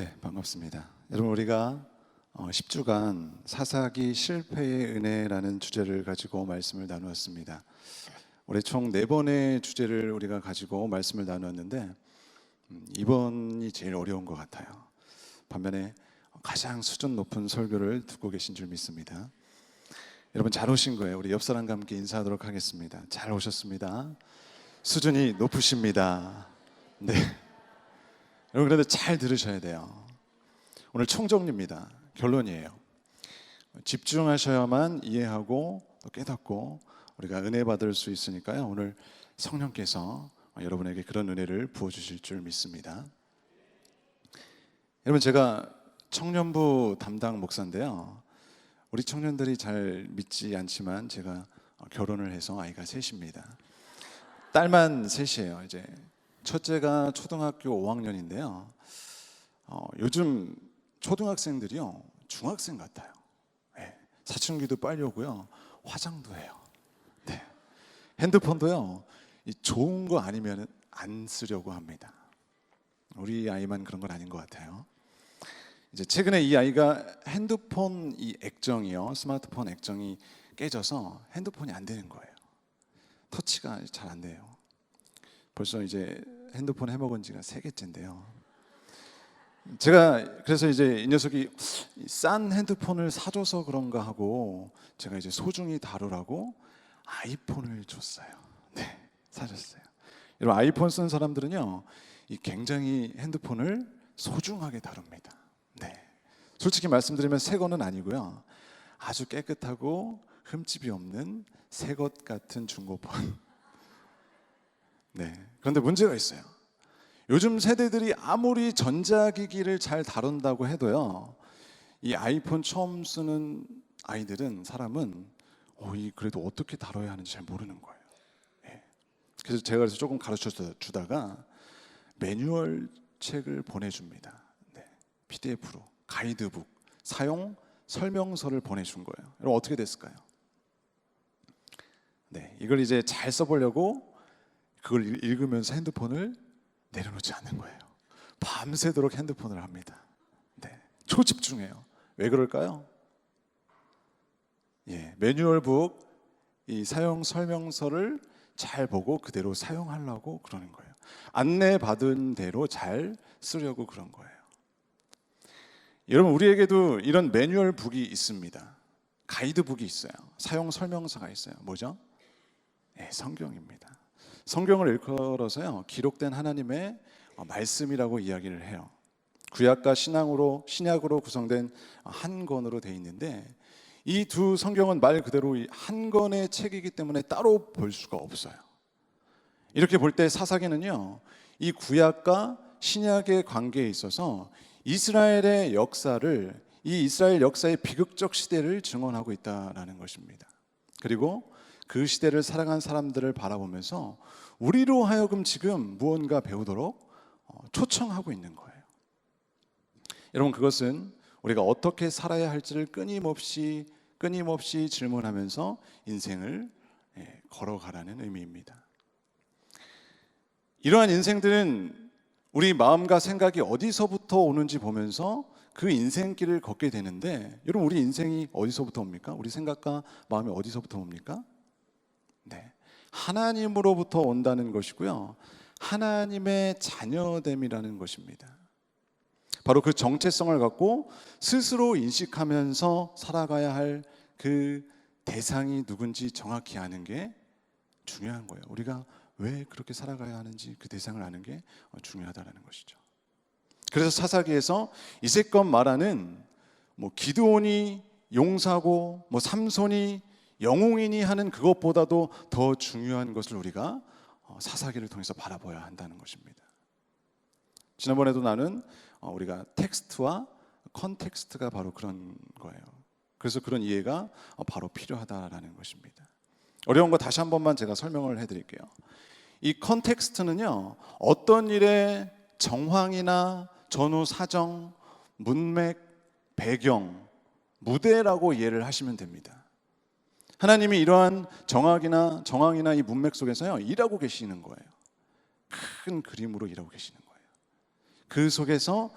네, 반갑습니다. 여러분, 우리가 10주간 사사기 실패의 은혜라는 주제를 가지고 말씀을 나누었습니다. 올해 총 4번의 주제를 우리가 가지고 말씀을 나누었는데 이번이 제일 어려운 것 같아요. 반면에 가장 수준 높은 설교를 듣고 계신 줄 믿습니다. 여러분, 잘 오신 거예요. 우리 옆 사람과 함께 인사하도록 하겠습니다. 잘 오셨습니다. 수준이 높으십니다. 네. 여러분, 그런데 잘 들으셔야 돼요. 오늘 총정리입니다. 결론이에요. 집중하셔야만 이해하고 또 깨닫고 우리가 은혜 받을 수 있으니까요. 오늘 성령께서 여러분에게 그런 은혜를 부어주실 줄 믿습니다. 여러분, 제가 청년부 담당 목사인데요. 우리 청년들이 잘 믿지 않지만 제가 결혼을 해서 아이가 셋입니다. 딸만 셋이에요. 이제 첫째가 초등학교 5학년인데요. 요즘 초등학생들이요, 중학생 같아요. 네. 사춘기도 빨리 오고요, 화장도 해요. 네. 핸드폰도요, 좋은 거 아니면 안 쓰려고 합니다. 우리 아이만 그런 건 아닌 것 같아요. 이제 최근에 이 아이가 핸드폰 액정이요, 스마트폰 액정이 깨져서 핸드폰이 안 되는 거예요. 터치가 잘 안 돼요. 벌써 이제 핸드폰 해먹은 지가 3개째인데요. 제가 그래서 이제 이 녀석이 싼 핸드폰을 사줘서 그런가 하고 제가 이제 소중히 다루라고 아이폰을 줬어요. 네, 사줬어요. 여러분, 아이폰 쓴 사람들은요, 굉장히 핸드폰을 소중하게 다룹니다. 네, 솔직히 말씀드리면 새 거는 아니고요, 아주 깨끗하고 흠집이 없는 새 것 같은 중고폰. 네, 그런데 문제가 있어요. 요즘 세대들이 아무리 전자기기를 잘 다룬다고 해도요, 이 아이폰 처음 쓰는 사람은 그래도 어떻게 다뤄야 하는지 잘 모르는 거예요. 네. 그래서 제가 조금 가르쳐 주다가 매뉴얼 책을 보내줍니다. 네. PDF로 가이드북, 사용 설명서를 보내준 거예요. 여러분, 어떻게 됐을까요? 네, 이걸 이제 잘 써보려고 그걸 읽으면서 핸드폰을 내려놓지 않는 거예요. 밤새도록 핸드폰을 합니다. 네, 초집중해요. 왜 그럴까요? 매뉴얼북, 이 사용 설명서를 잘 보고 그대로 사용하려고 그러는 거예요. 안내받은 대로 잘 쓰려고 그런 거예요. 여러분, 우리에게도 이런 매뉴얼북이 있습니다. 가이드북이 있어요. 사용 설명서가 있어요. 뭐죠? 성경입니다. 성경을 일컬어서요, 기록된 하나님의 말씀이라고 이야기를 해요. 구약과 신약으로 구성된 한 권으로 되어 있는데, 이 두 성경은 말 그대로 한 권의 책이기 때문에 따로 볼 수가 없어요. 이렇게 볼 때 사사기는요, 이 구약과 신약의 관계에 있어서 이스라엘의 역사를, 이 이스라엘 역사의 비극적 시대를 증언하고 있다는 것입니다. 그리고 그 시대를 살아간 사람들을 바라보면서 우리로 하여금 지금 무언가 배우도록 초청하고 있는 거예요. 여러분, 그것은 우리가 어떻게 살아야 할지를 끊임없이 질문하면서 인생을 걸어가라는 의미입니다. 이러한 인생들은 우리 마음과 생각이 어디서부터 오는지 보면서 그 인생길을 걷게 되는데, 여러분, 우리 인생이 어디서부터 옵니까? 우리 생각과 마음이 어디서부터 옵니까? 네, 하나님으로부터 온다는 것이고요, 하나님의 자녀됨이라는 것입니다. 바로 그 정체성을 갖고 스스로 인식하면서 살아가야 할 그 대상이 누군지 정확히 아는 게 중요한 거예요. 우리가 왜 그렇게 살아가야 하는지 그 대상을 아는 게 중요하다는 것이죠. 그래서 사사기에서 이제껏 말하는 기드온이 용사고 삼손이 영웅이니 하는 그것보다도 더 중요한 것을 우리가 사사기를 통해서 바라봐야 한다는 것입니다. 지난번에도 나는 우리가 텍스트와 컨텍스트가 바로 그런 거예요. 그래서 그런 이해가 바로 필요하다라는 것입니다. 어려운 거 다시 한 번만 제가 설명을 해드릴게요. 이 컨텍스트는요, 어떤 일의 정황이나 전후 사정, 문맥, 배경, 무대라고 이해를 하시면 됩니다. 하나님이 이러한 정황이나 이 문맥 속에서요, 일하고 계시는 거예요. 큰 그림으로 일하고 계시는 거예요. 그 속에서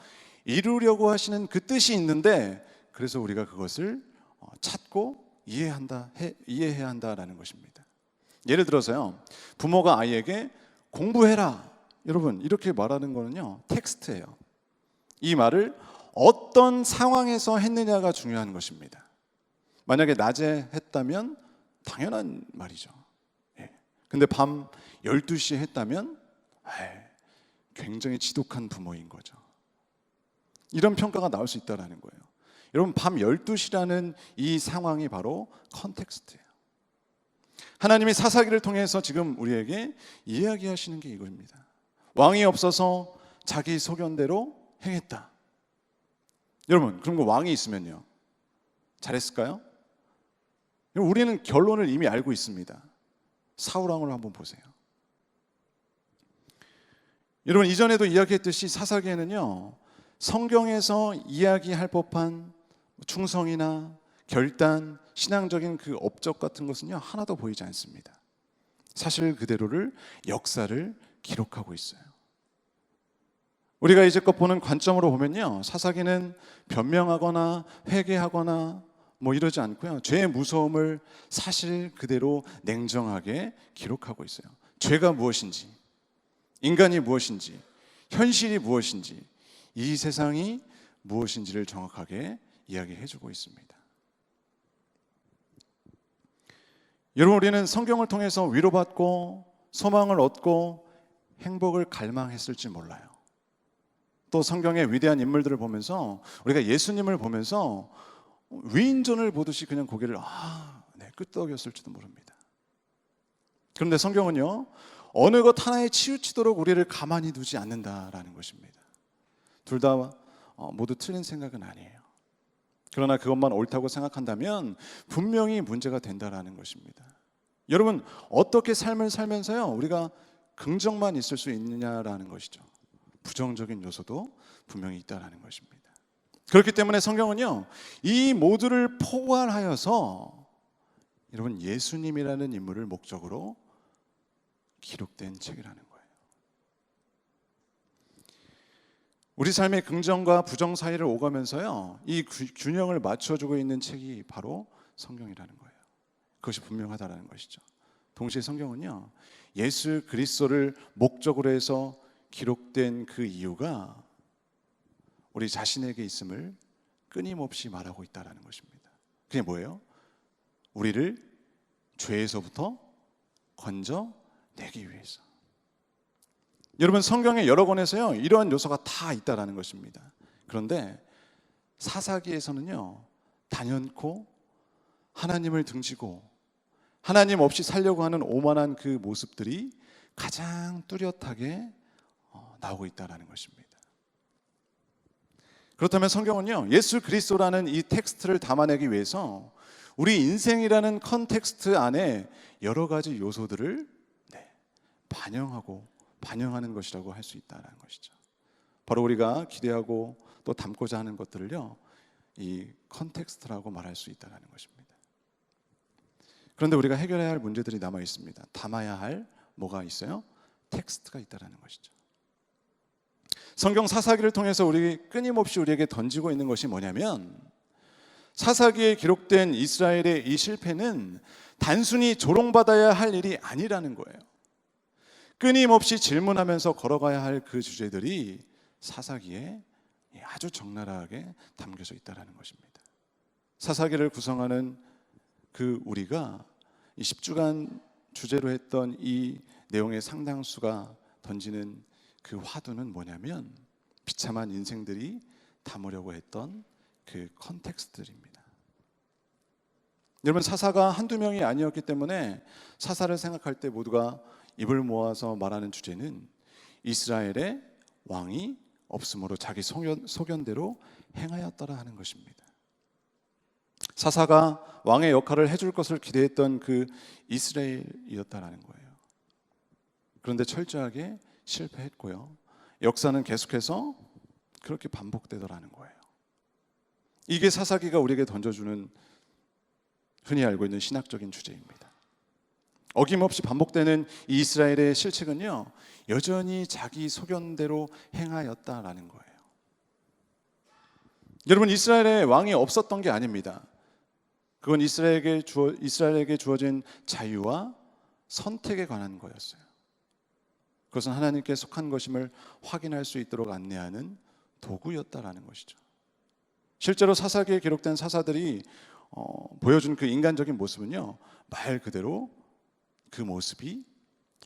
이루려고 하시는 그 뜻이 있는데, 그래서 우리가 그것을 찾고 이해해야 한다라는 것입니다. 예를 들어서요, 부모가 아이에게 공부해라, 여러분 이렇게 말하는 거는요 텍스트예요. 이 말을 어떤 상황에서 했느냐가 중요한 것입니다. 만약에 낮에 했다면 당연한 말이죠. 근데 밤 12시에 했다면 굉장히 지독한 부모인 거죠. 이런 평가가 나올 수 있다는 거예요. 여러분, 밤 12시라는 이 상황이 바로 컨텍스트예요. 하나님이 사사기를 통해서 지금 우리에게 이야기하시는 게 이겁니다. 왕이 없어서 자기 소견대로 행했다. 여러분, 그럼 그 왕이 있으면요 잘했을까요? 우리는 결론을 이미 알고 있습니다. 사울왕을 한번 보세요. 여러분, 이전에도 이야기했듯이 사사기에는요 성경에서 이야기할 법한 충성이나 결단, 신앙적인 그 업적 같은 것은요 하나도 보이지 않습니다. 사실 그대로를, 역사를 기록하고 있어요. 우리가 이제껏 보는 관점으로 보면요 사사기는 변명하거나 회개하거나 이러지 않고요, 죄의 무서움을 사실 그대로 냉정하게 기록하고 있어요. 죄가 무엇인지, 인간이 무엇인지, 현실이 무엇인지, 이 세상이 무엇인지를 정확하게 이야기해주고 있습니다. 여러분, 우리는 성경을 통해서 위로받고 소망을 얻고 행복을 갈망했을지 몰라요. 또 성경의 위대한 인물들을 보면서, 우리가 예수님을 보면서 위인전을 보듯이 그냥 고개를 끄덕였을지도 모릅니다. 그런데 성경은요 어느 것 하나에 치우치도록 우리를 가만히 두지 않는다라는 것입니다. 둘 다 모두 틀린 생각은 아니에요. 그러나 그것만 옳다고 생각한다면 분명히 문제가 된다라는 것입니다. 여러분, 어떻게 삶을 살면서요 우리가 긍정만 있을 수 있느냐라는 것이죠. 부정적인 요소도 분명히 있다라는 것입니다. 그렇기 때문에 성경은요 이 모두를 포괄하여서 여러분 예수님이라는 인물을 목적으로 기록된 책이라는 거예요. 우리 삶의 긍정과 부정 사이를 오가면서요 이 균형을 맞춰주고 있는 책이 바로 성경이라는 거예요. 그것이 분명하다는 것이죠. 동시에 성경은요 예수 그리스도를 목적으로 해서 기록된 그 이유가 우리 자신에게 있음을 끊임없이 말하고 있다는 것입니다. 그게 뭐예요? 우리를 죄에서부터 건져내기 위해서. 여러분, 성경의 여러 권에서요 이러한 요소가 다 있다는 것입니다. 그런데 사사기에서는요 단연코 하나님을 등지고 하나님 없이 살려고 하는 오만한 그 모습들이 가장 뚜렷하게 나오고 있다는 것입니다. 그렇다면 성경은요 예수 그리스도라는 이 텍스트를 담아내기 위해서 우리 인생이라는 컨텍스트 안에 여러 가지 요소들을 반영하는 것이라고 할 수 있다는 것이죠. 바로 우리가 기대하고 또 담고자 하는 것들을요 이 컨텍스트라고 말할 수 있다는 것입니다. 그런데 우리가 해결해야 할 문제들이 남아 있습니다. 담아야 할 뭐가 있어요? 텍스트가 있다는 것이죠. 성경 사사기를 통해서 끊임없이 우리에게 던지고 있는 것이 뭐냐면, 사사기에 기록된 이스라엘의 이 실패는 단순히 조롱받아야 할 일이 아니라는 거예요. 끊임없이 질문하면서 걸어가야 할 그 주제들이 사사기에 아주 적나라하게 담겨져 있다는 것입니다. 사사기를 구성하는 그 우리가 이 10주간 주제로 했던 이 내용의 상당수가 던지는 그 화두는 뭐냐면, 비참한 인생들이 담으려고 했던 그 컨텍스트들입니다. 여러분, 사사가 한두 명이 아니었기 때문에 사사를 생각할 때 모두가 입을 모아서 말하는 주제는 이스라엘의 왕이 없으므로 자기 소견대로 행하였더라 하는 것입니다. 사사가 왕의 역할을 해줄 것을 기대했던 그 이스라엘이었다라는 거예요. 그런데 철저하게 실패했고요, 역사는 계속해서 그렇게 반복되더라는 거예요. 이게 사사기가 우리에게 던져주는 흔히 알고 있는 신학적인 주제입니다. 어김없이 반복되는 이 이스라엘의 실책은요, 여전히 자기 소견대로 행하였다라는 거예요. 여러분, 이스라엘에 왕이 없었던 게 아닙니다. 그건 이스라엘에게 주어진 자유와 선택에 관한 거였어요. 그것은 하나님께 속한 것임을 확인할 수 있도록 안내하는 도구였다라는 것이죠. 실제로 사사기에 기록된 사사들이 보여준 그 인간적인 모습은요, 말 그대로 그 모습이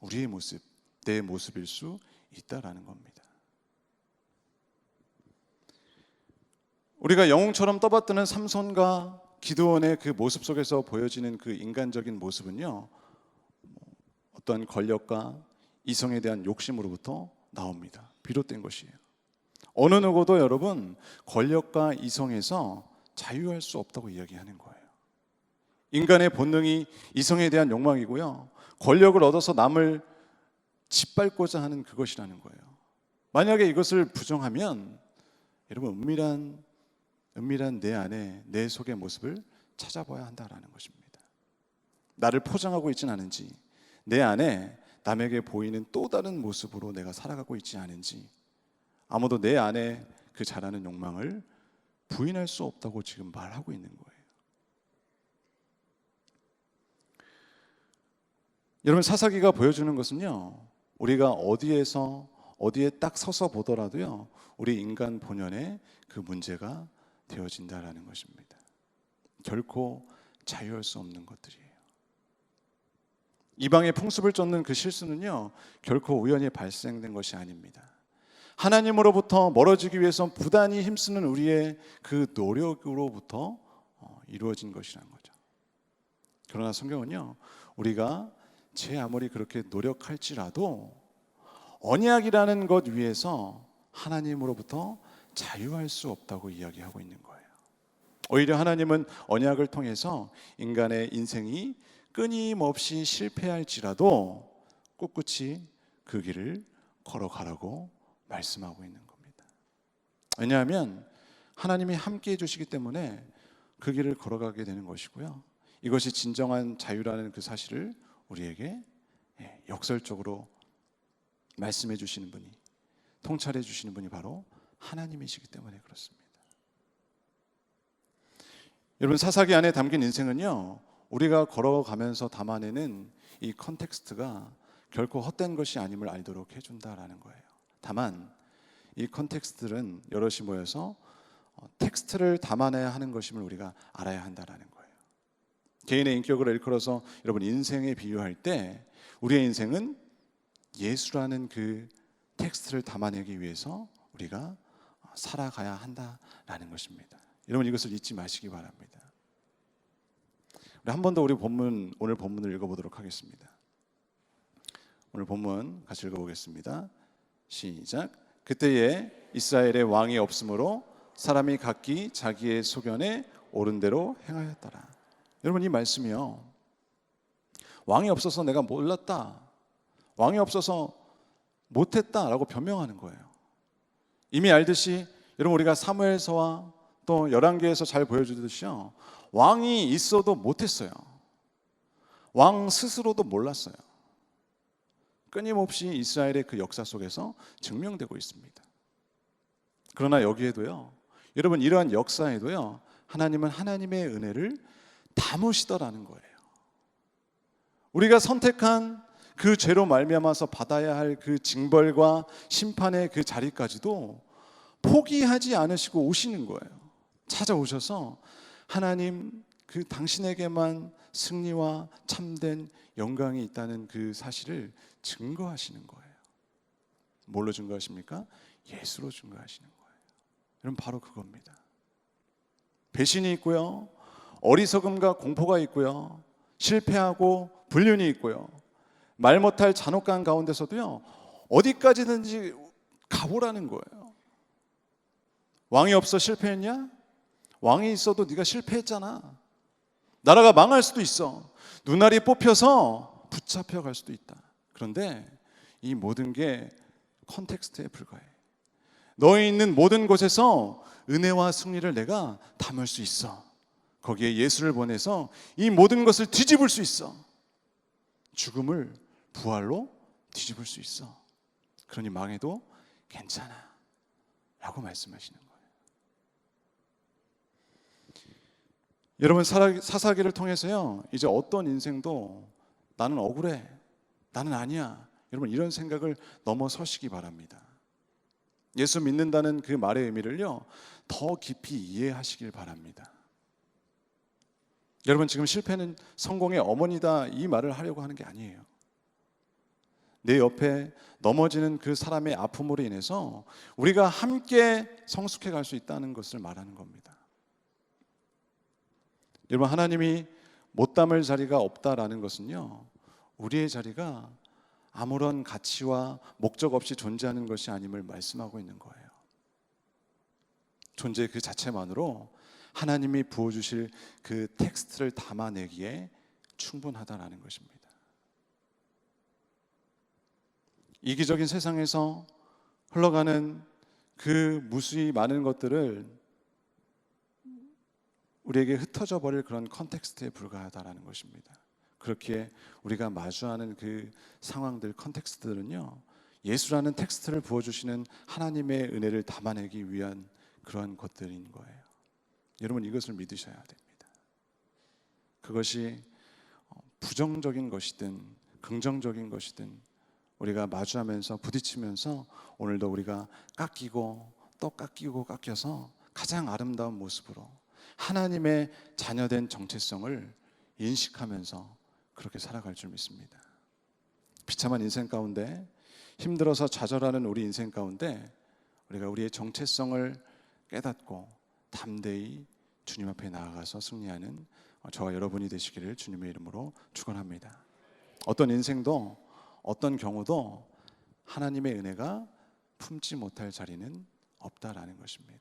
우리의 모습, 내 모습일 수 있다라는 겁니다. 우리가 영웅처럼 떠받드는 삼손과 기드온의 그 모습 속에서 보여지는 그 인간적인 모습은요, 어떤 권력과 이성에 대한 욕심으로부터 나옵니다. 비롯된 것이에요. 어느 누구도 여러분 권력과 이성에서 자유할 수 없다고 이야기하는 거예요. 인간의 본능이 이성에 대한 욕망이고요, 권력을 얻어서 남을 짓밟고자 하는 그것이라는 거예요. 만약에 이것을 부정하면 여러분 은밀한 내 안에, 내 속의 모습을 찾아봐야 한다라는 것입니다. 나를 포장하고 있지는 않은지, 내 안에 남에게 보이는 또 다른 모습으로 내가 살아가고 있지 않은지, 아무도 내 안에 그 자라는 욕망을 부인할 수 없다고 지금 말하고 있는 거예요. 여러분, 사사기가 보여주는 것은요, 우리가 어디에 딱 서서 보더라도요, 우리 인간 본연의 그 문제가 되어진다라는 것입니다. 결코 자유할 수 없는 것들이에요. 이방의 풍습을 쫓는 그 실수는요, 결코 우연히 발생된 것이 아닙니다. 하나님으로부터 멀어지기 위해서 부단히 힘쓰는 우리의 그 노력으로부터 이루어진 것이라는 거죠. 그러나 성경은요, 우리가 제 아무리 그렇게 노력할지라도 언약이라는 것 위에서 하나님으로부터 자유할 수 없다고 이야기하고 있는 거예요. 오히려 하나님은 언약을 통해서 인간의 인생이 끊임없이 실패할지라도 꿋꿋이 그 길을 걸어가라고 말씀하고 있는 겁니다. 왜냐하면 하나님이 함께 해주시기 때문에 그 길을 걸어가게 되는 것이고요, 이것이 진정한 자유라는 그 사실을 우리에게 역설적으로 말씀해 주시는 분이, 통찰해 주시는 분이 바로 하나님이시기 때문에 그렇습니다. 여러분, 사사기 안에 담긴 인생은요, 우리가 걸어가면서 담아내는 이 컨텍스트가 결코 헛된 것이 아님을 알도록 해준다라는 거예요. 다만 이 컨텍스트는 여럿이 모여서 텍스트를 담아내야 하는 것임을 우리가 알아야 한다라는 거예요. 개인의 인격을 일컬어서 여러분 인생에 비유할 때 우리의 인생은 예수라는 그 텍스트를 담아내기 위해서 우리가 살아가야 한다라는 것입니다. 여러분, 이것을 잊지 마시기 바랍니다. 우리 한 번 더 오늘 본문을 읽어보도록 하겠습니다. 오늘 본문 같이 읽어보겠습니다. 시작. 그때에 이스라엘의 왕이 없으므로 사람이 각기 자기의 소견에 옳은 대로 행하였더라. 여러분, 이 말씀이요, 왕이 없어서 내가 몰랐다, 왕이 없어서 못했다라고 변명하는 거예요. 이미 알듯이 여러분, 우리가 사무엘서와 또 열왕기에서 잘 보여주듯이요, 왕이 있어도 못했어요. 왕 스스로도 몰랐어요. 끊임없이 이스라엘의 그 역사 속에서 증명되고 있습니다. 그러나 여기에도요, 여러분, 이러한 역사에도요, 하나님은 하나님의 은혜를 담으시더라는 거예요. 우리가 선택한 그 죄로 말미암아서 받아야 할 그 징벌과 심판의 그 자리까지도 포기하지 않으시고 오시는 거예요. 찾아오셔서 하나님 그 당신에게만 승리와 참된 영광이 있다는 그 사실을 증거하시는 거예요. 뭘로 증거하십니까? 예수로 증거하시는 거예요. 여러분, 바로 그겁니다. 배신이 있고요, 어리석음과 공포가 있고요, 실패하고 불륜이 있고요, 말 못할 잔혹한 가운데서도요, 어디까지든지 가보라는 거예요. 왕이 없어 실패했냐? 왕이 있어도 네가 실패했잖아. 나라가 망할 수도 있어. 눈알이 뽑혀서 붙잡혀 갈 수도 있다. 그런데 이 모든 게 컨텍스트에 불과해. 너에 있는 모든 곳에서 은혜와 승리를 내가 담을 수 있어. 거기에 예수를 보내서 이 모든 것을 뒤집을 수 있어. 죽음을 부활로 뒤집을 수 있어. 그러니 망해도 괜찮아 라고 말씀하시는 거예요. 여러분 사사기를 통해서요, 이제 어떤 인생도 나는 억울해, 나는 아니야, 여러분 이런 생각을 넘어서시기 바랍니다. 예수 믿는다는 그 말의 의미를요 더 깊이 이해하시길 바랍니다. 여러분 지금 실패는 성공의 어머니다 이 말을 하려고 하는 게 아니에요. 내 옆에 넘어지는 그 사람의 아픔으로 인해서 우리가 함께 성숙해 갈 수 있다는 것을 말하는 겁니다. 여러분 하나님이 못 담을 자리가 없다라는 것은요, 우리의 자리가 아무런 가치와 목적 없이 존재하는 것이 아님을 말씀하고 있는 거예요. 존재 그 자체만으로 하나님이 부어주실 그 텍스트를 담아내기에 충분하다라는 것입니다. 이기적인 세상에서 흘러가는 그 무수히 많은 것들을 우리에게 흩어져 버릴 그런 컨텍스트에 불과하다라는 것입니다. 그렇기에 우리가 마주하는 그 상황들, 컨텍스트들은요, 예수라는 텍스트를 부어주시는 하나님의 은혜를 담아내기 위한 그러한 것들인 거예요. 여러분 이것을 믿으셔야 됩니다. 그것이 부정적인 것이든 긍정적인 것이든 우리가 마주하면서 부딪히면서 오늘도 우리가 깎이고 또 깎이고 깎여서 가장 아름다운 모습으로 하나님의 자녀된 정체성을 인식하면서 그렇게 살아갈 줄 믿습니다. 비참한 인생 가운데, 힘들어서 좌절하는 우리 인생 가운데 우리가 우리의 정체성을 깨닫고 담대히 주님 앞에 나아가서 승리하는 저와 여러분이 되시기를 주님의 이름으로 축원합니다. 어떤 인생도 어떤 경우도 하나님의 은혜가 품지 못할 자리는 없다라는 것입니다.